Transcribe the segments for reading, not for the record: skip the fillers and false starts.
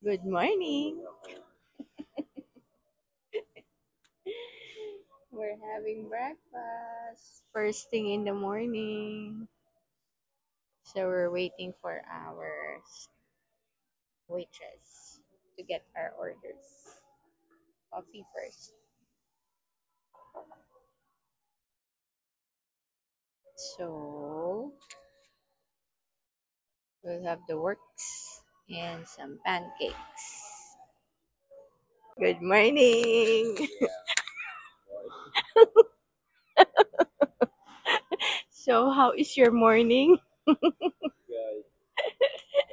Good morning. We're having breakfast. First thing in the morning. So we're waiting for our waitress to get our orders. Coffee first. So we'll have the works and some pancakes. Good morning. So how is your morning? Good.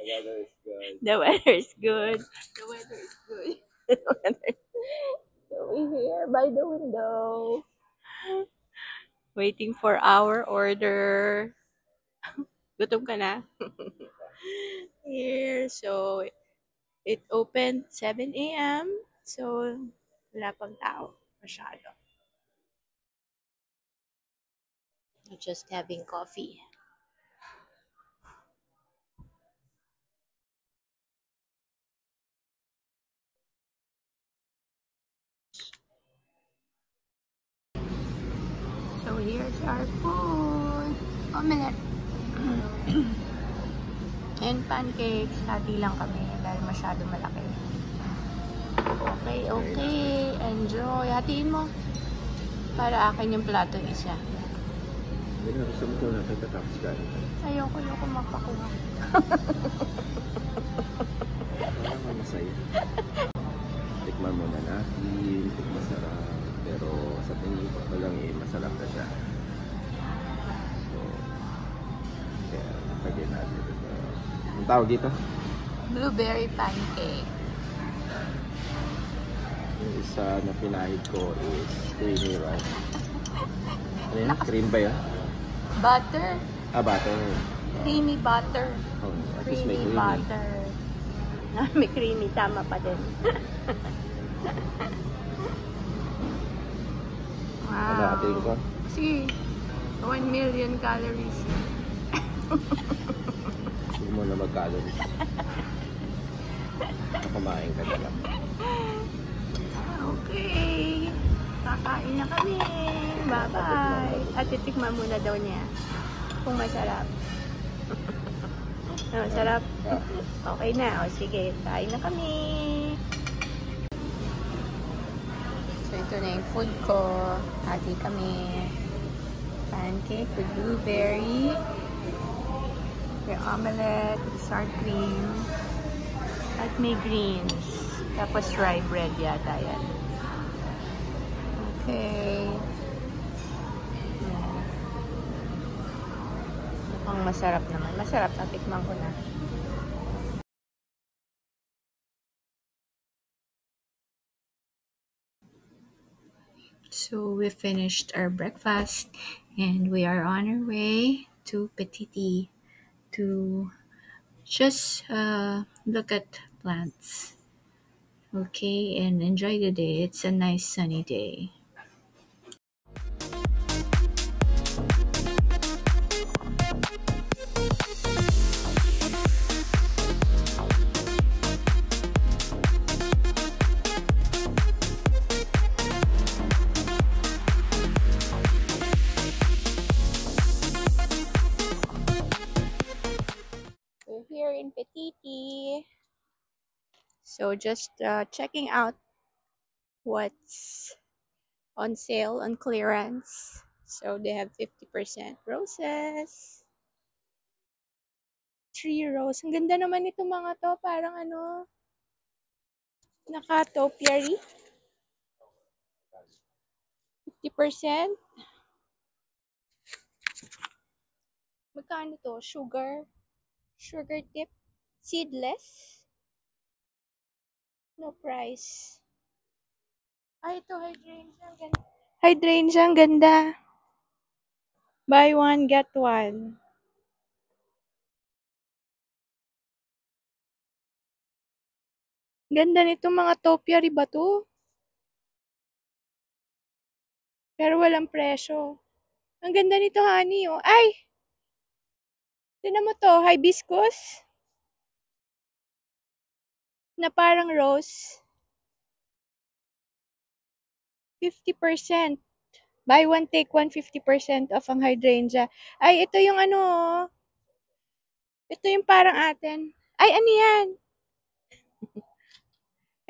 The weather is good. The weather is good. The weather is good. The weather. So we're here by the window, waiting for our order. Gutom ka na? Here, so it opened 7 a.m. So wala pang tao masyado. Just having coffee. So here's our food. Omelette. And pancakes. Hati lang kami dahil masyado malaki. Okay, okay. Enjoy. Hatiin mo. Para akin yung plato isa. Hindi na, gusto mo ko na pagkatapos kain. Ayoko mapakuha. Parang masaya. Tikman mo na natin, masarap. Pero sa tingin ko pa lang masarap na siya. So, kaya lagyan natin ito. Ang tawag dito? Blueberry pancake. Yung isa na pinahid ko is creamy rice. Ano yan? Cream ba yan? Butter. Butter. Creamy butter. Oh, at least may Creamy creamy. butter. May creamy. Tama pa din. Ano natin ko? Sige. 1 million calories. Hindi mo na mag-calories. Kumain ka na lang. Okay. Kakain na kami. Bye-bye. At titikman muna daw niya kung masarap. Masarap? Yeah. Okay na. O sige, kain na kami. So ito na yung food ko. Hati kami. Pancake with blueberry. Yung omelette with sour cream. At may greens. Tapos rye bread yata yan. Okay. Yan. Mukhang masarap naman. Masarap. Natikman ko na. So we finished our breakfast and we are on our way to Petite to just look at plants. Okay, and enjoy the day. It's a nice sunny day. We're here in Petite. So just checking out what's on sale, on clearance. So they have 50% roses. 3 rows. Ang ganda naman ito mga to. Parang ano, naka-topiary. 50%. Magkano to? Sugar tip. Seedless. No price. Ay, ito, hydrangea. Ang ganda. Hydrangea, ang ganda. Buy one, get one. Ganda nito mga topiary ba to? Pero walang presyo. Ang ganda nito, honey, oh. Ay! Tignan mo to, hibiscus. na parang rose. 50%. Buy one, take one, 50% off ang hydrangea. Ay, ito yung ano, ito yung parang atin. Ay, ano yan?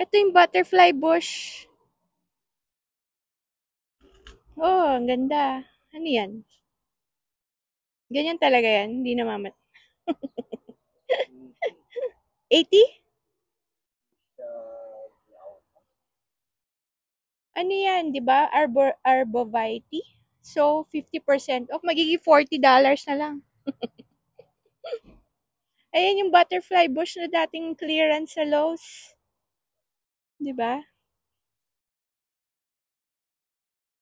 Ito yung butterfly bush. Oh, ang ganda. Ano yan? Ganyan talaga yan. Hindi namamat. 80? Ano yan, di ba? Arbovite. So, 50% off. Magiging $40 na lang. Ayan yung butterfly bush na dating clearance sa Lowe's. Di ba?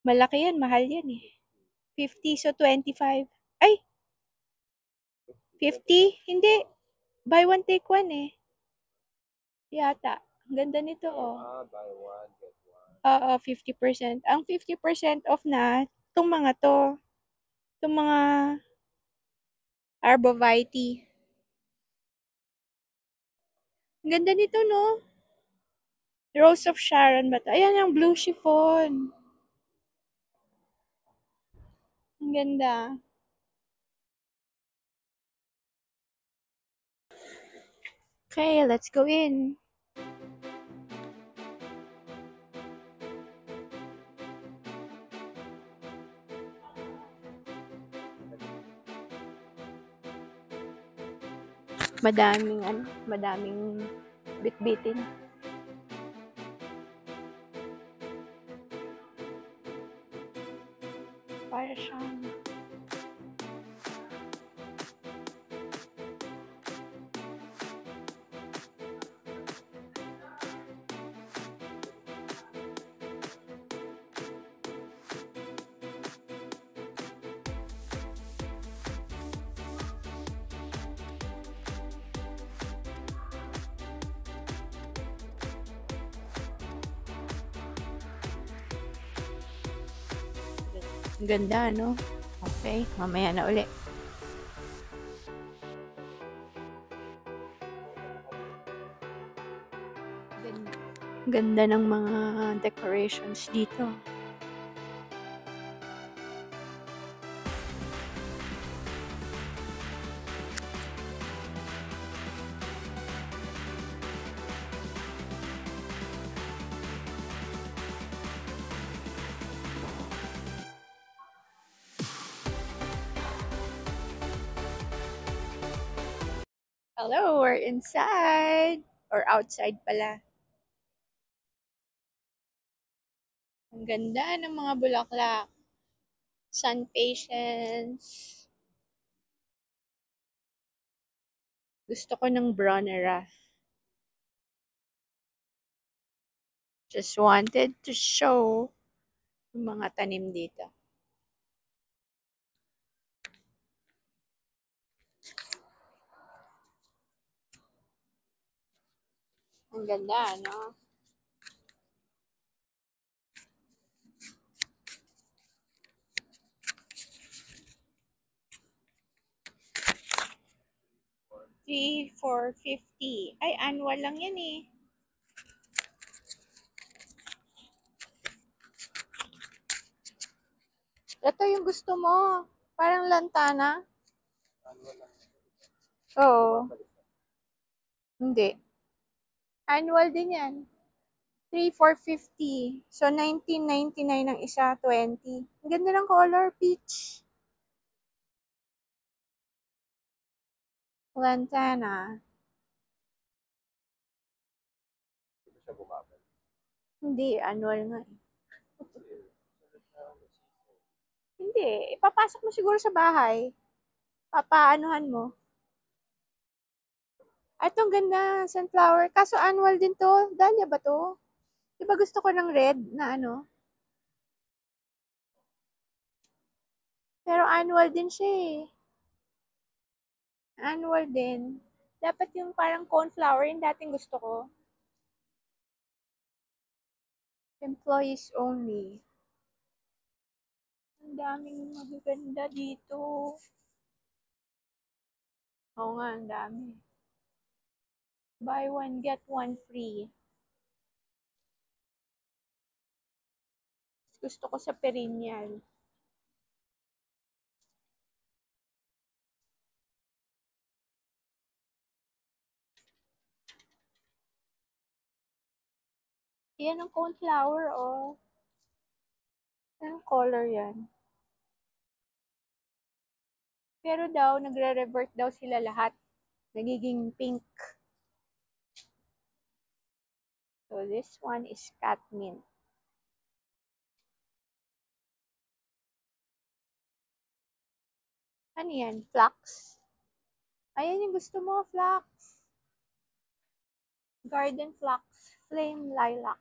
Malaki yan. Mahal yan eh. 50, so 25. Ay! 50? Hindi. Buy one, take one eh. Yata. Ang ganda nito oh. Buy one, get one. Oo, 50%. Ang 50% off na, itong mga to. Itong mga Arbovite. Ang ganda nito, no? Rose of Sharon ba ito? Ayan yung blue chiffon. Ang ganda. Okay, let's go in. Madaming bitbitin. Para siyang ganda, no? Okay, mamaya na uli. Ganda ng mga decorations dito. Hello, we're inside. Or outside pala. Ang ganda ng mga bulaklak. Sun patience. Gusto ko ng Bronera. Just wanted to show yung mga tanim dito. Ang ganda, no? $3,450. Ay, annual lang yan eh. Ito yung gusto mo. Parang lantana. Oo. Hindi. Annual din yan. $3,450. So, $19.99 ang isa, 20. Ang ganda ng color, peach. Lantana. Hindi, annual nga eh. Hindi, ipapasok mo siguro sa bahay. Papaanuhan mo. Itong ganda, sunflower. Kaso annual din to. Dahlia ba to? Diba gusto ko ng red na ano? Pero annual din siya eh. Annual din. Dapat yung parang cornflower yung dating gusto ko. Employees only. Ang daming magaganda dito. Oo nga, ang dami. Buy one, get one free. Gusto ko sa perennial. Yan ang cornflower, oh. Anong color yan? Pero daw, nagre-revert daw sila lahat. Nagiging pink. So, this one is catmint. Ano yan? Flax? Ayan yung gusto mo, flax. Garden flax. Flame lilac.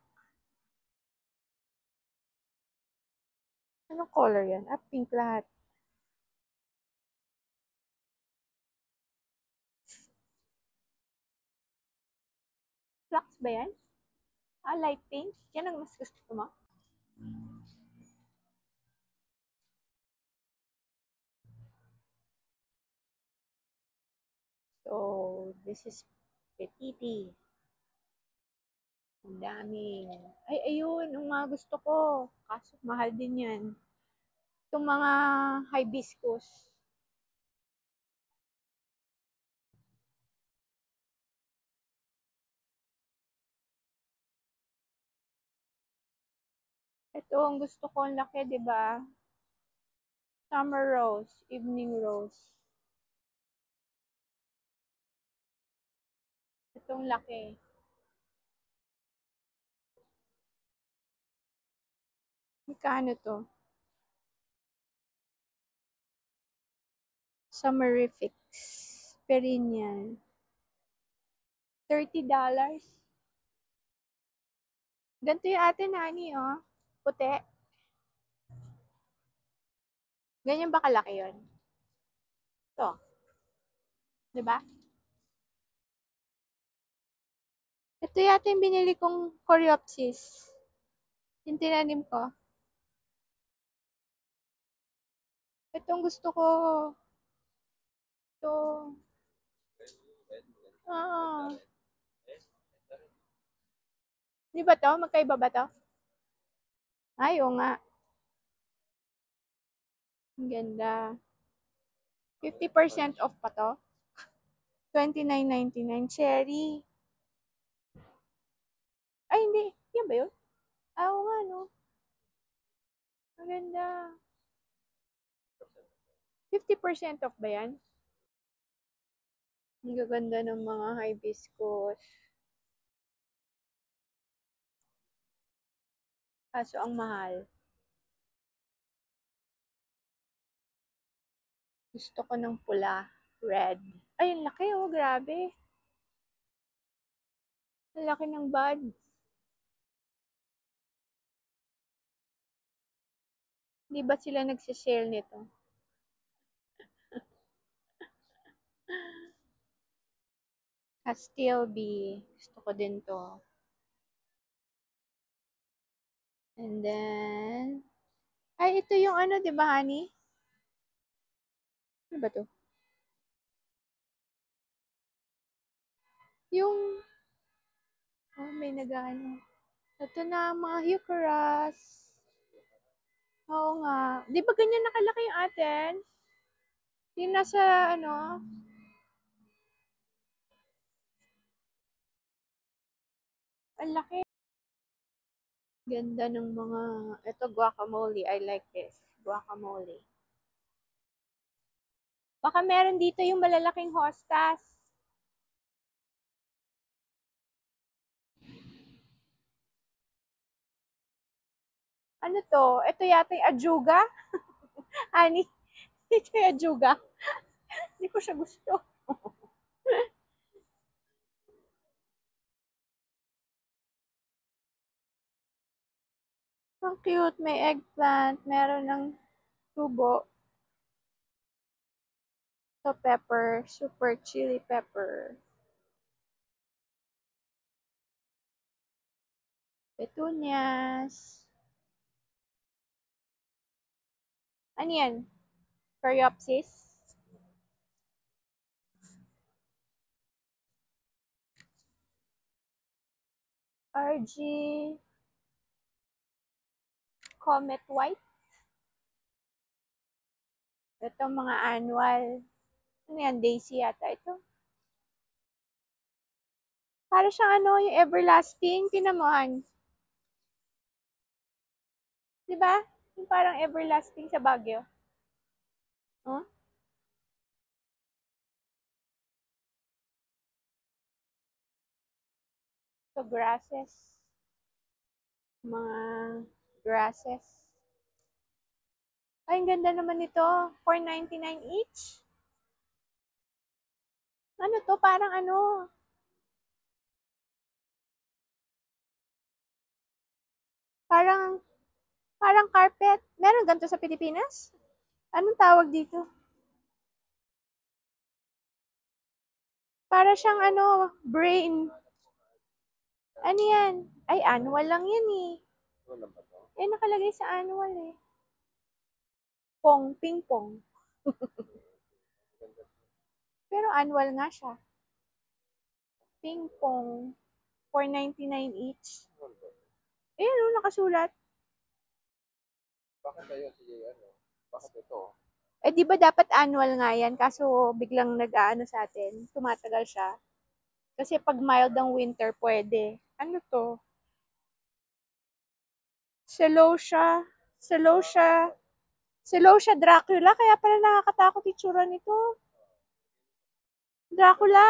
Anong color yan? Ah, pink lahat. Flax ba yan? Ah, light pink? Yan ang mas gusto mo? So, this is petiti. Ang daming. Ay, ayun, ang mga gusto ko. Kaso, mahal din yan. Itong mga hibiscus. Ito, ang gusto ko, ang laki, di ba? Summer rose, evening rose. Itong laki. Magkano to? Summerific. Perennial. $30. Ganito yung atin, Nani, oh. Puti. Ganyan ba kalaki yun? Ito. Diba? Ito yata yung binili kong coreopsis. Yung tinanim ko. Itong gusto ko. Ito. Oo. Di ba to? Magkaiba ba to? Ay, oo nga. Ang ganda. 50% off pa to. $29.99. Cherry. Ay, hindi. Yan ba yun? Ah, oo nga, no? Ang ganda. 50% off ba yan? Ang gaganda ng mga hibiscus. Kaso ang mahal. Gusto ko ng pula. Red. Ay, ang laki, oh. Grabe. Ang laki ng buds. Di ba sila nagsishare nito? Castile Bee. Gusto ko din to. And then, ay, ito yung ano, di ba, honey? Ano ba to? Yung, oh, may nag-ano. Ito na, mga heucheras. Oo nga. Di ba ganyan nakalaki yung atin? Yung nasa, ano, ang laki. Ganda ng mga, ito guacamole. I like this. Guacamole. Baka meron dito yung malalaking hostas. Ano to? Ito yata yung ajuga. Ani, ito yung ajuga. Hindi ko siya gusto. Ang cute. May eggplant. Meron ng tubo. So, pepper. Super chili pepper. Petunias. Ano yan? Coreopsis? RG Comet White. Ito mga annual. Ano yan? Daisy yata ito. Para siyang ano, yung everlasting. Tinamuhan. Diba? Yung parang everlasting sa Baguio. Huh? So, grasses. Mga grasses. Ay, ang ganda naman nito. $4.99 each. Ano to? Parang ano? Parang carpet. Meron ganito sa Pilipinas? Anong tawag dito? Para siyang ano, brain. Ano yan? Ay, annual lang yan eh. Eh, nakalagay sa annual eh. Ping pong. Pero annual nga siya. Ping pong. $4.99 each. Eh, ano, nakasulat. Bakit kayo si ano? Bakit ito? Eh, di ba dapat annual nga yan? Kaso biglang nag-aano sa atin. Tumatagal siya. Kasi pag mild ang winter, pwede. Ano to? Celosia. Celosia. Celosia Dracula. Kaya pala nakakatakot itsura nito. Dracula.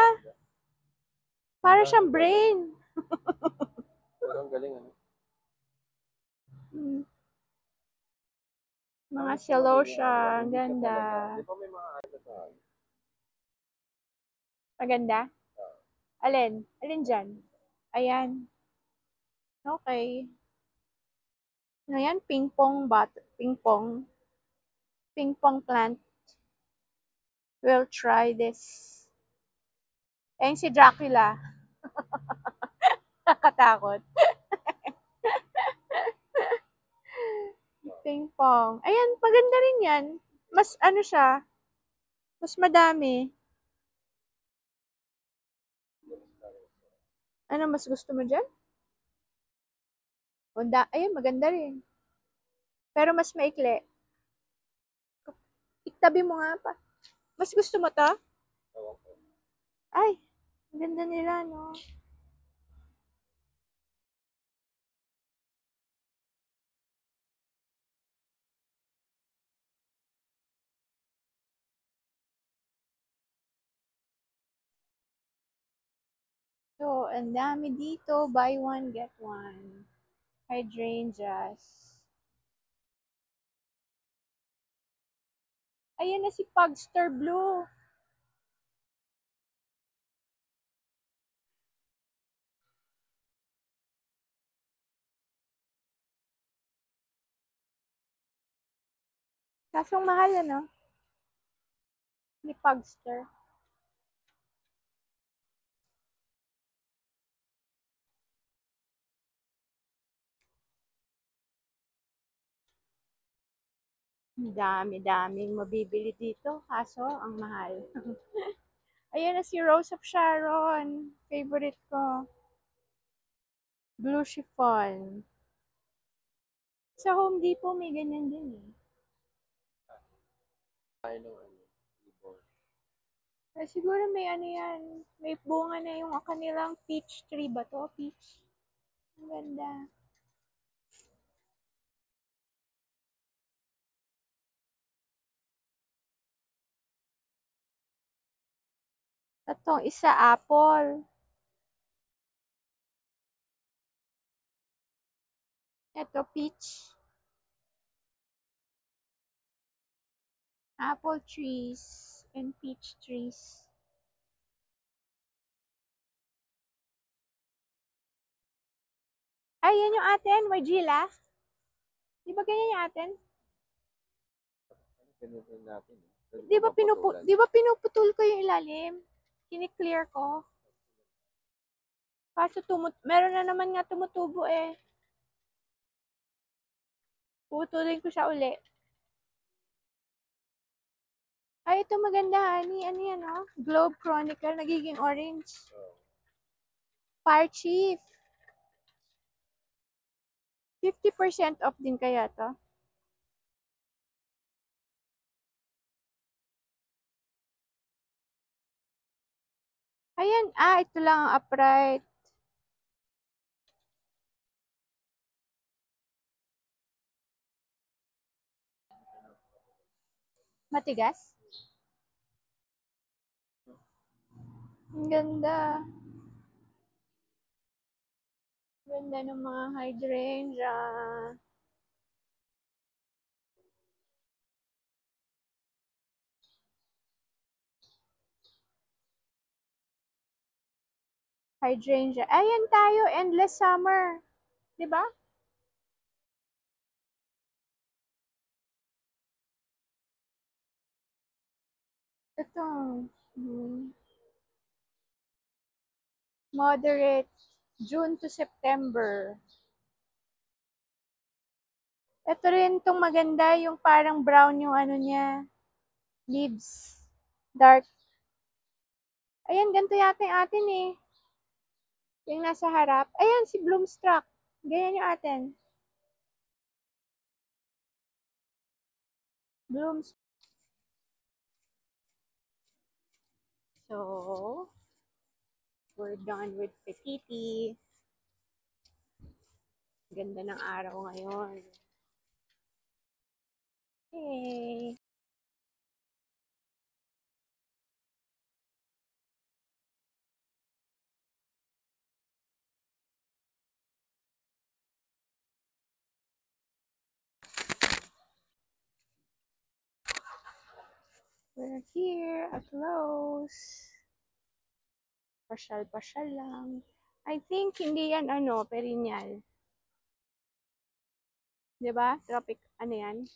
Para siyang brain. Pero ang galing ano? Mga celosia. Ang ganda. Di ba may mga ano sa Maganda? Alin? Alin dyan? Ayan. Okay. Ayan, ping pong bat. Ping pong. Ping pong plant. We'll try this. Ayan si Dracula. Nakatakot. Ping pong. Ayan, maganda rin yan. Mas ano siya. Mas madami. Ano mas gusto mo dyan? Ayan, maganda rin. Pero mas maikli. Itabi mo nga pa. Mas gusto mo to? Ay, ang ganda nila, no? So, ang dami dito. Buy one, get one. Hydrangeas. Ayan na si Pugster Blue. Kasong mahal, ano? Ni Pugster. Dami-daming mabibili dito. Kaso, ang mahal. Ayan na si Rose of Sharon. Favorite ko. Blue chiffon. Sa Home Depot, may ganyan din eh. tayo ng ano? Ibon. Siguro may ano yan. May bunga na yung kanilang peach tree ba to? Peach. Ang ganda. Itong isa apple. Ito peach. Apple trees and peach trees. Ay, yan yung atin. Margila. Di ba ganyan yung atin? Ganito natin. Di ba pinuputol ko yung ilalim? Kini-clear ko. Kaso meron na naman nga tumutubo eh. Putulin ko siya uli. Ay, ito maganda, honey. Ano yan, oh? Globe Chronicle, nagiging orange. Fire Chief. 50% off din kaya to? Ayan, ito lang ang upright. Matigas? Ang ganda. Ganda ng mga hydrangea. Hydrangea. Ayan tayo, endless summer. 'Di ba? Ito. Moderate. June to September. Ito rin itong maganda, yung parang brown yung ano niya. Leaves. Dark. Ayan, ganito yata yung atin eh. Yung nasa harap. Ayan, si Bloomstruck. Ganyan yung atin. Blooms. So, we're done with Petiti. Ganda ng araw ngayon. Hey! We're here at Lowe's. Pasyal-pasyal lang. I think hindi yan perennial. 'Di ba? Tropic, ano yan?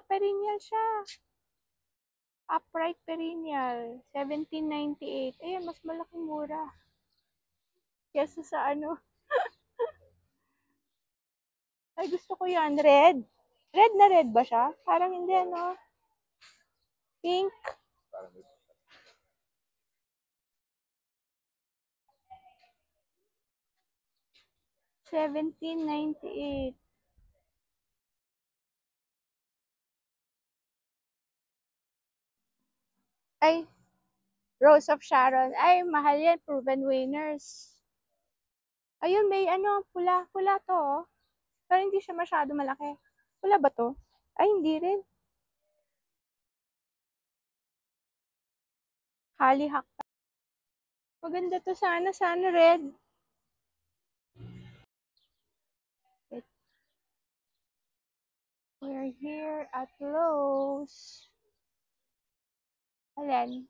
Perennial siya. Upright perennial. 1798. Ayan, mas malaking mura. Kesa sa Ay, gusto ko yan. Red. Red na red ba siya? Parang hindi, Pink. $17.98. Ay, Rose of Sharon. Ay, mahal yan. Proven winners. Ayun, may pula. Pula to, oh. Pero hindi siya masyado malaki. Pula ba to? Ay, hindi rin. Hollyhock. Maganda to sana. Sana red. We're here at Lowe's. Alin?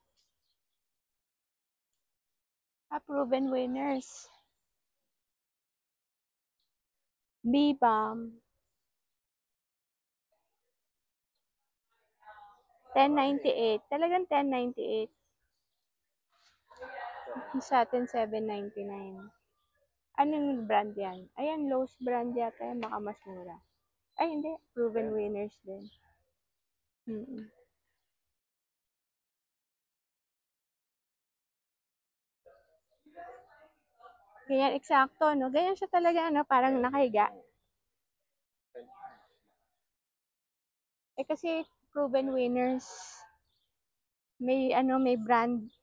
Proven winners. B-Bomb. $10.98. Talagang $10.98. Sa atin, $7.99. Anong brand yan? Ayan, Lowe's brand yata yan. Baka mas mura. Ay, hindi. Proven winners din. Ganyan, eksakto, no? Ganyan siya talaga, parang nakahiga. Kasi proven winners. May, may brand.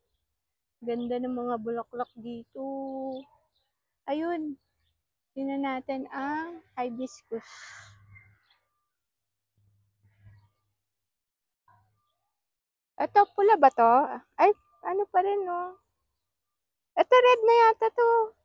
Ganda ng mga bulaklak dito. Ayun. Tingnan natin ang hibiscus. Ito, pula ba to? Ay, ano pa rin, no? Ito, red na yata to.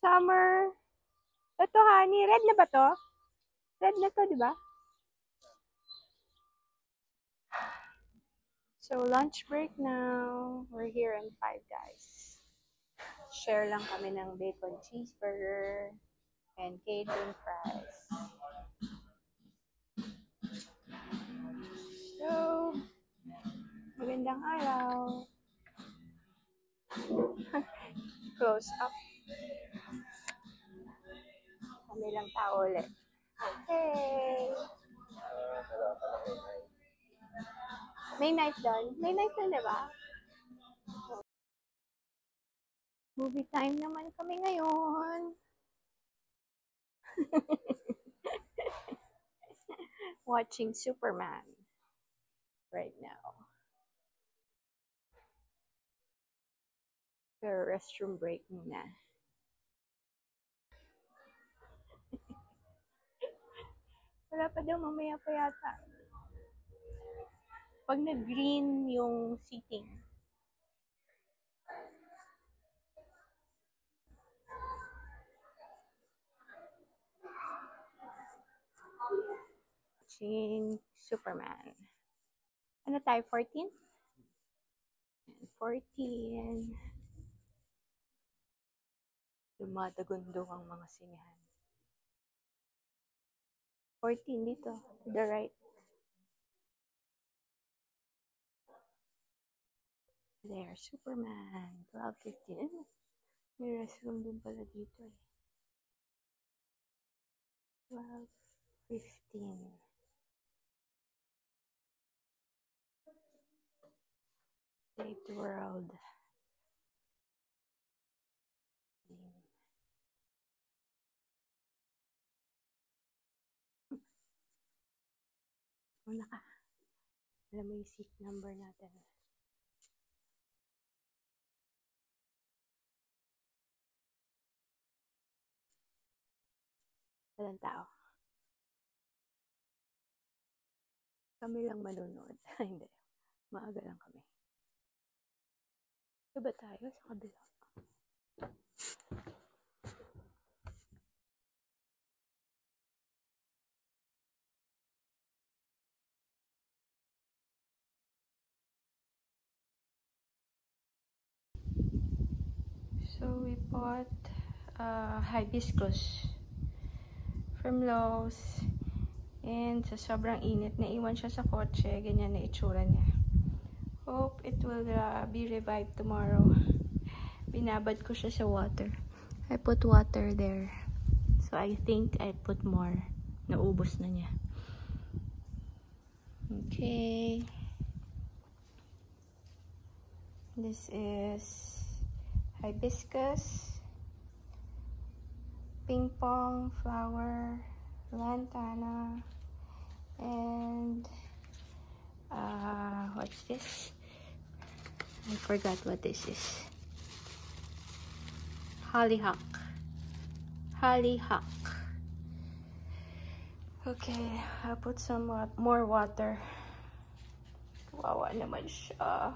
Summer. Ito, honey. Red na ba to? Red na to, di ba? So, lunch break now. We're here in Five Guys. Share lang kami ng bacon cheeseburger and Cajun fries. So, magandang araw. Close up. Kami lang tao ulit. Okay. May night doon. May night doon, di ba? Movie time naman kami ngayon. Watching Superman right now. Pero restroom break muna. Wala pa daw, mamaya pa yata. Pag nag-green yung seating. Watching Superman. Ano tayo, 14? 14. Dumadagundo ang mga sinihan. 14 dito, to the right. There, Superman. 12:15. May restroom din pala dito eh. 12:15. Save the world. Una ka. Alam mo yung seat number natin. Walang tao. Kami lang manonood. Hindi. Maaga lang kami. Diba tayo sa kabila? So we bought hibiscus from Lowe's. And sa sobrang init, naiwan siya sa kotse. Ganyan na itsura niya. Hope it will be revived tomorrow. Binabad ko siya sa water. I put water there. So I think I put more. Naubos na niya. Okay. This is hibiscus, ping pong flower, lantana, and what's this? I forgot what this is. Hollyhock. Hollyhock. Okay, I'll put some more water. Wawa naman siya.